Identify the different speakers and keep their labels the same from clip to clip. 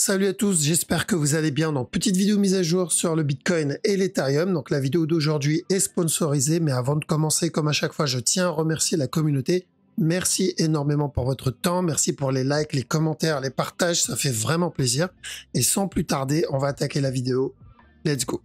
Speaker 1: Salut à tous, j'espère que vous allez bien. Donc, petite vidéo mise à jour sur le Bitcoin et l'Ethereum. Donc, la vidéo d'aujourd'hui est sponsorisée, mais avant de commencer, comme à chaque fois, je tiens à remercier la communauté. Merci énormément pour votre temps, merci pour les likes, les commentaires, les partages, ça fait vraiment plaisir. Et sans plus tarder, on va attaquer la vidéo. Let's go!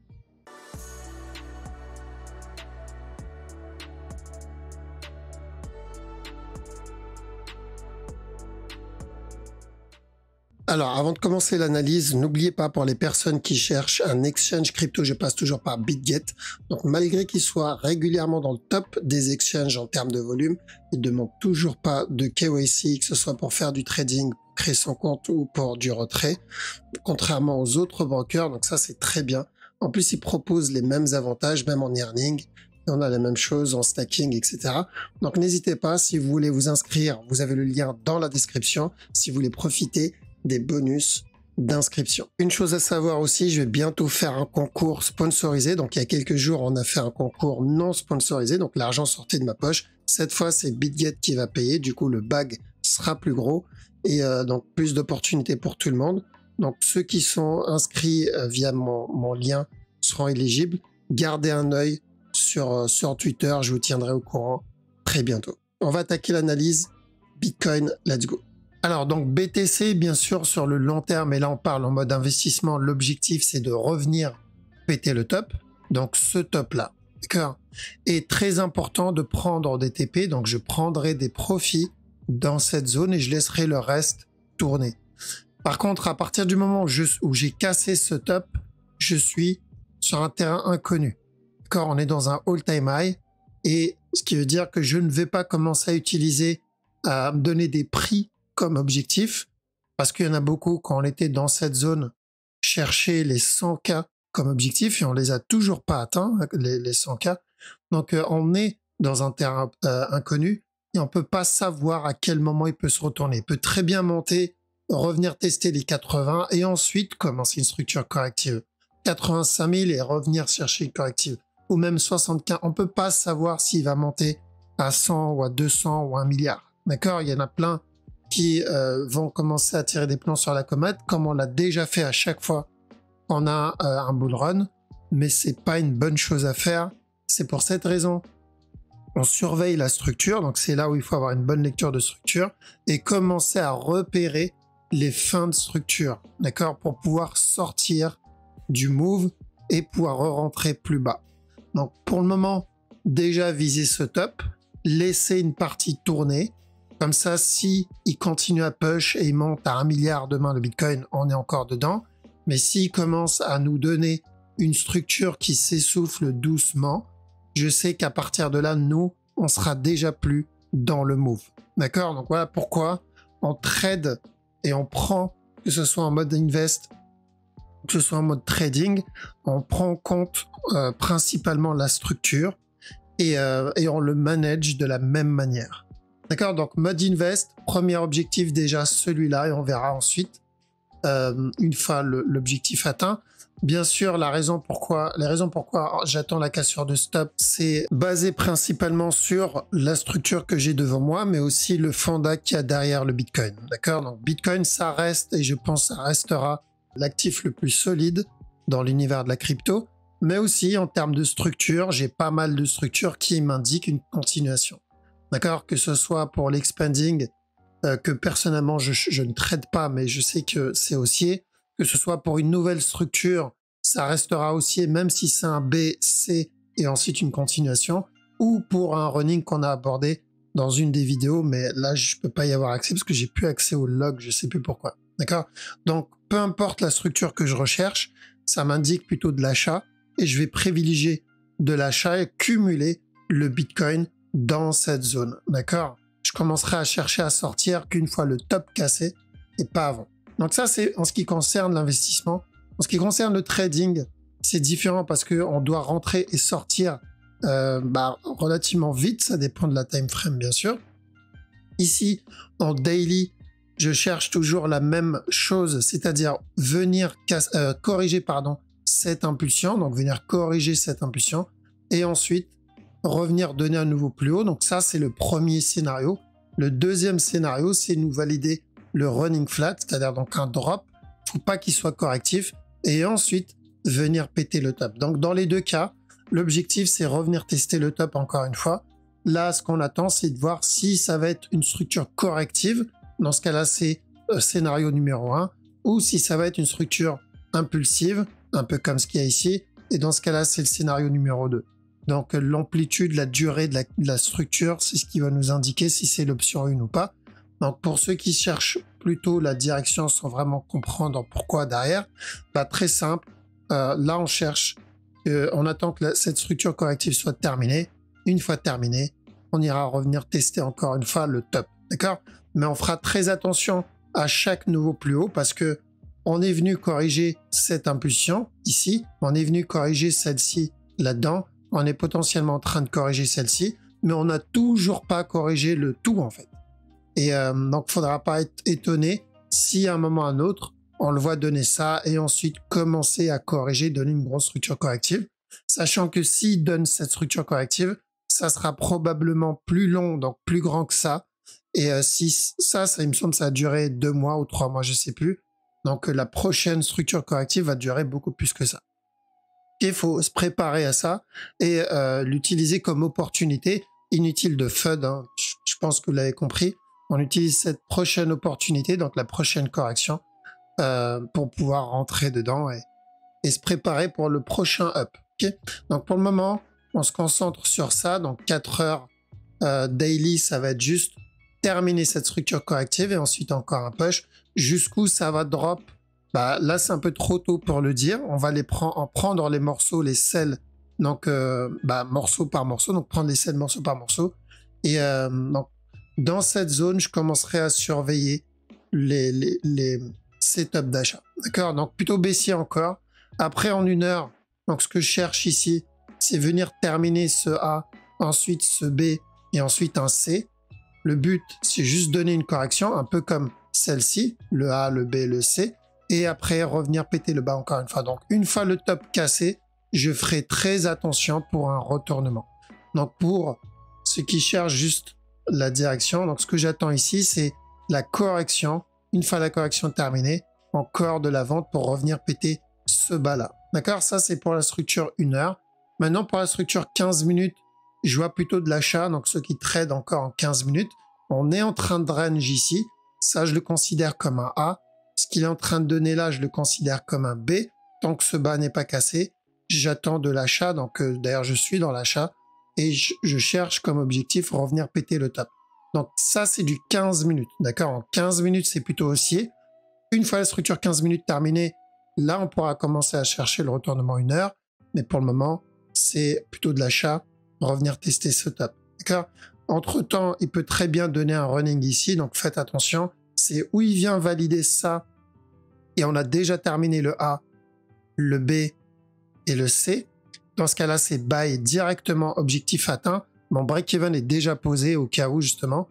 Speaker 1: Alors, avant de commencer l'analyse, n'oubliez pas pour les personnes qui cherchent un exchange crypto, je passe toujours par BitGet. Donc, malgré qu'il soit régulièrement dans le top des exchanges en termes de volume, il ne demande toujours pas de KYC, que ce soit pour faire du trading, créer son compte ou pour du retrait, contrairement aux autres brokers. Donc, ça, c'est très bien. En plus, ils proposent les mêmes avantages, même en earning. Et on a la même chose en stacking, etc. Donc, n'hésitez pas, si vous voulez vous inscrire, vous avez le lien dans la description. Si vous voulez profiter des bonus d'inscription. Une chose à savoir aussi, je vais bientôt faire un concours sponsorisé. Donc, il y a quelques jours, on a fait un concours non sponsorisé. Donc, l'argent sortait de ma poche. Cette fois, c'est BitGet qui va payer. Du coup, le bag sera plus gros et donc plus d'opportunités pour tout le monde. Donc, ceux qui sont inscrits via mon lien seront éligibles. Gardez un œil sur Twitter. Je vous tiendrai au courant très bientôt. On va attaquer l'analyse Bitcoin. Let's go. Alors donc BTC bien sûr sur le long terme, et là on parle en mode investissement, l'objectif c'est de revenir péter le top, donc ce top là, d'accord, est très important de prendre des TP, donc je prendrai des profits dans cette zone et je laisserai le reste tourner. Par contre à partir du moment où j'ai cassé ce top, je suis sur un terrain inconnu, d'accord, on est dans un all-time high, et ce qui veut dire que je ne vais pas commencer à utiliser, à me donner des prix comme objectif, parce qu'il y en a beaucoup quand on était dans cette zone chercher les 100K comme objectif et on les a toujours pas atteints, les 100K. Donc on est dans un terrain inconnu et on peut pas savoir à quel moment il peut se retourner. Il peut très bien monter, revenir tester les 80 et ensuite commencer une structure corrective. 85 000 et revenir chercher une corrective. Ou même 75. On peut pas savoir s'il va monter à 100 ou à 200 ou à 1 milliard. D'accord? Il y en a plein qui vont commencer à tirer des plans sur la comète, comme on l'a déjà fait à chaque fois qu'on a un bull run, mais c'est pas une bonne chose à faire. C'est pour cette raison, on surveille la structure, donc c'est là où il faut avoir une bonne lecture de structure et commencer à repérer les fins de structure, d'accord, pour pouvoir sortir du move et pouvoir re-rentrer plus bas. Donc pour le moment, déjà viser ce top, laisser une partie tourner. Comme ça, si il continue à push et il monte à 1 milliard demain le Bitcoin, on est encore dedans. Mais s'il commence à nous donner une structure qui s'essouffle doucement, je sais qu'à partir de là, nous, on sera déjà plus dans le move. D'accord? Donc voilà pourquoi on trade et on prend, que ce soit en mode invest, que ce soit en mode trading, on prend en compte principalement la structure et on le manage de la même manière. D'accord, donc mode invest, premier objectif déjà celui-là et on verra ensuite une fois l'objectif atteint. Bien sûr, les raisons pourquoi j'attends la cassure de stop, c'est basé principalement sur la structure que j'ai devant moi, mais aussi le fonda qu'il y a derrière le Bitcoin. D'accord, donc Bitcoin, ça reste et je pense ça restera l'actif le plus solide dans l'univers de la crypto, mais aussi en termes de structure, j'ai pas mal de structures qui m'indiquent une continuation. D'accord, que ce soit pour l'expanding, que personnellement je ne trade pas, mais je sais que c'est haussier, que ce soit pour une nouvelle structure, ça restera haussier, même si c'est un B, C et ensuite une continuation, ou pour un running qu'on a abordé dans une des vidéos, mais là je peux pas y avoir accès parce que j'ai plus accès au log, je sais plus pourquoi. D'accord, donc peu importe la structure que je recherche, ça m'indique plutôt de l'achat et je vais privilégier de l'achat et cumuler le Bitcoin dans cette zone, d'accord? Je commencerai à chercher à sortir qu'une fois le top cassé et pas avant. Donc ça, c'est en ce qui concerne l'investissement. En ce qui concerne le trading, c'est différent parce qu'on doit rentrer et sortir relativement vite. Ça dépend de la time frame, bien sûr. Ici, en daily, je cherche toujours la même chose, c'est-à-dire venir corriger cette impulsion, donc venir corriger cette impulsion et ensuite revenir donner un nouveau plus haut. Donc ça, c'est le premier scénario. Le deuxième scénario, c'est nous valider le running flat, c'est-à-dire donc un drop, faut pas qu'il soit correctif. Et ensuite, venir péter le top. Donc, dans les deux cas, l'objectif, c'est revenir tester le top encore une fois. Là, ce qu'on attend, c'est de voir si ça va être une structure corrective. Dans ce cas-là, c'est scénario numéro 1. Ou si ça va être une structure impulsive, un peu comme ce qu'il y a ici. Et dans ce cas-là, c'est le scénario numéro 2. Donc, l'amplitude, la durée de la structure, c'est ce qui va nous indiquer si c'est l'option 1 ou pas. Donc, pour ceux qui cherchent plutôt la direction sans vraiment comprendre pourquoi derrière, bah, très simple. Là, on cherche, on attend que cette structure corrective soit terminée. Une fois terminée, on ira revenir tester encore une fois le top. D'accord? Mais on fera très attention à chaque nouveau plus haut parce que on est venu corriger cette impulsion ici. On est venu corriger celle-ci là-dedans. On est potentiellement en train de corriger celle-ci, mais on n'a toujours pas corrigé le tout en fait. Et donc, il ne faudra pas être étonné si à un moment ou à un autre, on le voit donner ça et ensuite commencer à corriger, donner une grosse structure corrective. Sachant que s'il donne cette structure corrective, ça sera probablement plus long, donc plus grand que ça. Et si ça, il me semble, ça a duré 2 mois ou 3 mois, je sais plus. Donc, la prochaine structure corrective va durer beaucoup plus que ça. Il faut se préparer à ça et l'utiliser comme opportunité. Inutile de FUD, hein. Je pense que vous l'avez compris. On utilise cette prochaine opportunité, donc la prochaine correction, pour pouvoir rentrer dedans et se préparer pour le prochain up. Okay, donc pour le moment, on se concentre sur ça. Donc 4 heures daily, ça va être juste terminer cette structure corrective et ensuite encore un push. Jusqu'où ça va drop? Bah, là, c'est un peu trop tôt pour le dire. On va en prendre les morceaux, les selles, donc morceau par morceau. Donc prendre les selles morceau par morceau. Et donc, dans cette zone, je commencerai à surveiller les setups d'achat. D'accord? Donc plutôt baissier encore. Après, en 1 heure, donc ce que je cherche ici, c'est venir terminer ce A, ensuite ce B et ensuite un C. Le but, c'est juste donner une correction, un peu comme celle-ci, le A, le B, le C. Et après, revenir péter le bas encore une fois. Donc, une fois le top cassé, je ferai très attention pour un retournement. Donc, pour ceux qui cherchent juste la direction, donc ce que j'attends ici, c'est la correction. Une fois la correction terminée, encore de la vente pour revenir péter ce bas-là. D'accord? Ça, c'est pour la structure 1 heure. Maintenant, pour la structure 15 minutes, je vois plutôt de l'achat. Donc, ceux qui tradent encore en 15 minutes, on est en train de range ici. Ça, je le considère comme un A. Ce qu'il est en train de donner là, je le considère comme un B. Tant que ce bas n'est pas cassé, j'attends de l'achat. Donc, d'ailleurs, je suis dans l'achat et je cherche comme objectif revenir péter le top. Donc, ça, c'est du 15 minutes. D'accord? En 15 minutes, c'est plutôt haussier. Une fois la structure 15 minutes terminée, là, on pourra commencer à chercher le retournement 1 heure. Mais pour le moment, c'est plutôt de l'achat, revenir tester ce top. D'accord? Entre-temps, il peut très bien donner un running ici. Donc, faites attention. C'est où il vient valider ça. Et on a déjà terminé le A, le B et le C. Dans ce cas-là, c'est buy directement, objectif atteint. Mon break-even est déjà posé au cas où, justement.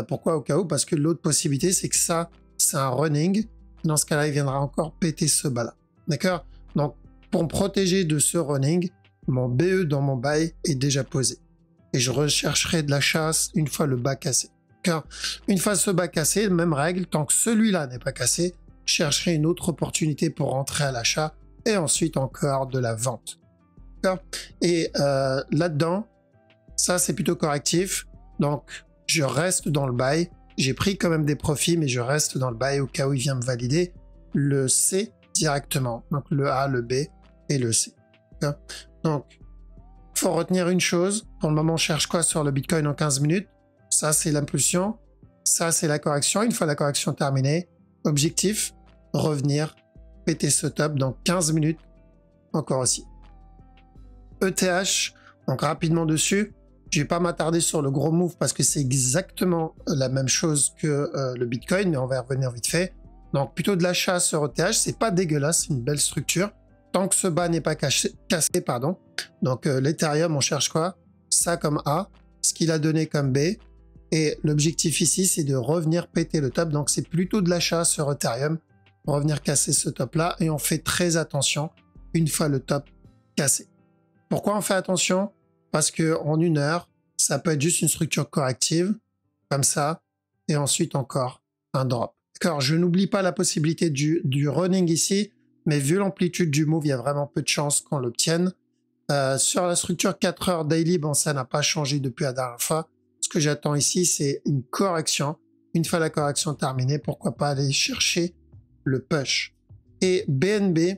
Speaker 1: Pourquoi au cas où? Parce que l'autre possibilité, c'est que ça, c'est un running. Dans ce cas-là, il viendra encore péter ce bas-là. D'accord? Donc, pour me protéger de ce running, mon BE dans mon buy est déjà posé. Et je rechercherai de la chasse une fois le bas cassé. Car une fois ce bas cassé, même règle, tant que celui-là n'est pas cassé, je chercherai une autre opportunité pour rentrer à l'achat et ensuite encore de la vente. Et là-dedans, ça c'est plutôt correctif. Donc je reste dans le buy. J'ai pris quand même des profits, mais je reste dans le buy au cas où il vient me valider le C directement. Donc le A, le B et le C. Donc, il faut retenir une chose. Pour le moment, on cherche quoi sur le Bitcoin en 15 minutes? Ça, c'est l'impulsion. Ça, c'est la correction. Une fois la correction terminée, objectif, revenir, péter ce top dans 15 minutes, encore aussi. ETH, donc rapidement dessus. Je ne vais pas m'attarder sur le gros move parce que c'est exactement la même chose que le Bitcoin, mais on va y revenir vite fait. Donc, plutôt de l'achat sur ETH. C'est pas dégueulasse, c'est une belle structure. Tant que ce bas n'est pas cassé, pardon. Donc, l'Ethereum, on cherche quoi? Ça comme A, ce qu'il a donné comme B. Et l'objectif ici, c'est de revenir péter le top. Donc, c'est plutôt de l'achat sur Ethereum. Revenir casser ce top-là. Et on fait très attention une fois le top cassé. Pourquoi on fait attention? Parce qu'en 1 heure, ça peut être juste une structure corrective, comme ça. Et ensuite encore un drop. D'accord, je n'oublie pas la possibilité du running ici, mais vu l'amplitude du move, il y a vraiment peu de chances qu'on l'obtienne. Sur la structure 4 heures daily, bon, ça n'a pas changé depuis la dernière fois. Ce que j'attends ici, c'est une correction. Une fois la correction terminée, pourquoi pas aller chercher le push. Et BNB,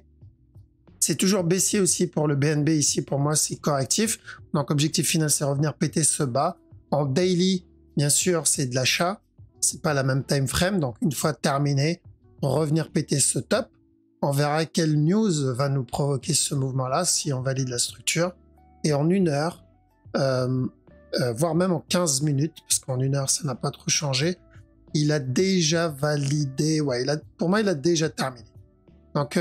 Speaker 1: c'est toujours baissier aussi pour le BNB ici. Pour moi, c'est correctif. Donc, objectif final, c'est revenir péter ce bas. En daily, bien sûr, c'est de l'achat. C'est pas la même time frame. Donc, une fois terminé, revenir péter ce top. On verra quelle news va nous provoquer ce mouvement-là si on valide la structure. Et en 1 heure, voire même en 15 minutes, parce qu'en 1 heure, ça n'a pas trop changé, il a déjà validé. Ouais, pour moi, il a déjà terminé. Donc,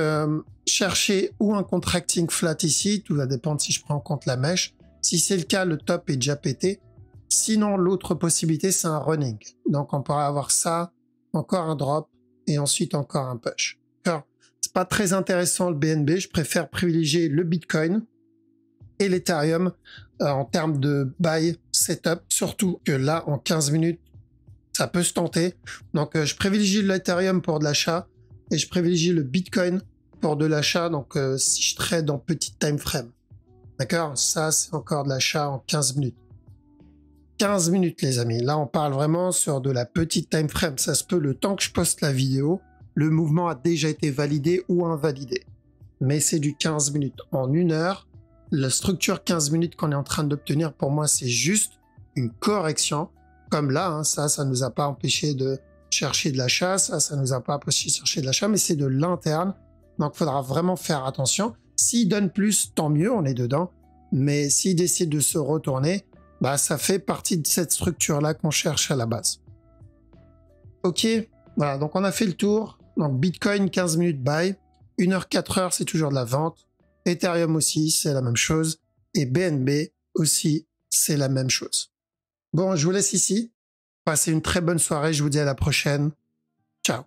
Speaker 1: chercher ou un contracting flat ici, tout va dépendre si je prends en compte la mèche. Si c'est le cas, le top est déjà pété. Sinon, l'autre possibilité, c'est un running. Donc, on pourra avoir ça, encore un drop, et ensuite encore un push. C'est pas très intéressant le BNB, je préfère privilégier le Bitcoin et l'Ethereum en termes de buy setup, surtout que là, en 15 minutes, ça peut se tenter. Donc, je privilégie l'Ethereum pour de l'achat et je privilégie le Bitcoin pour de l'achat, donc si je trade en petite time frame. D'accord? Ça, c'est encore de l'achat en 15 minutes. 15 minutes, les amis. Là, on parle vraiment sur de la petite time frame. Ça se peut, le temps que je poste la vidéo, le mouvement a déjà été validé ou invalidé. Mais c'est du 15 minutes. En 1 heure, la structure 15 minutes qu'on est en train d'obtenir, pour moi, c'est juste une correction. Comme là, hein, ça ne nous a pas empêché de chercher de l'achat. Ça nous a pas empêché de chercher de l'achat, mais c'est de l'interne. Donc, il faudra vraiment faire attention. S'il donne plus, tant mieux, on est dedans. Mais s'il décide de se retourner, bah, ça fait partie de cette structure-là qu'on cherche à la base. Ok, voilà, donc on a fait le tour. Donc Bitcoin, 15 minutes buy. 1 heure, 4 heures, c'est toujours de la vente. Ethereum aussi, c'est la même chose. Et BNB aussi, c'est la même chose. Bon, je vous laisse ici. Passez une très bonne soirée. Je vous dis à la prochaine. Ciao.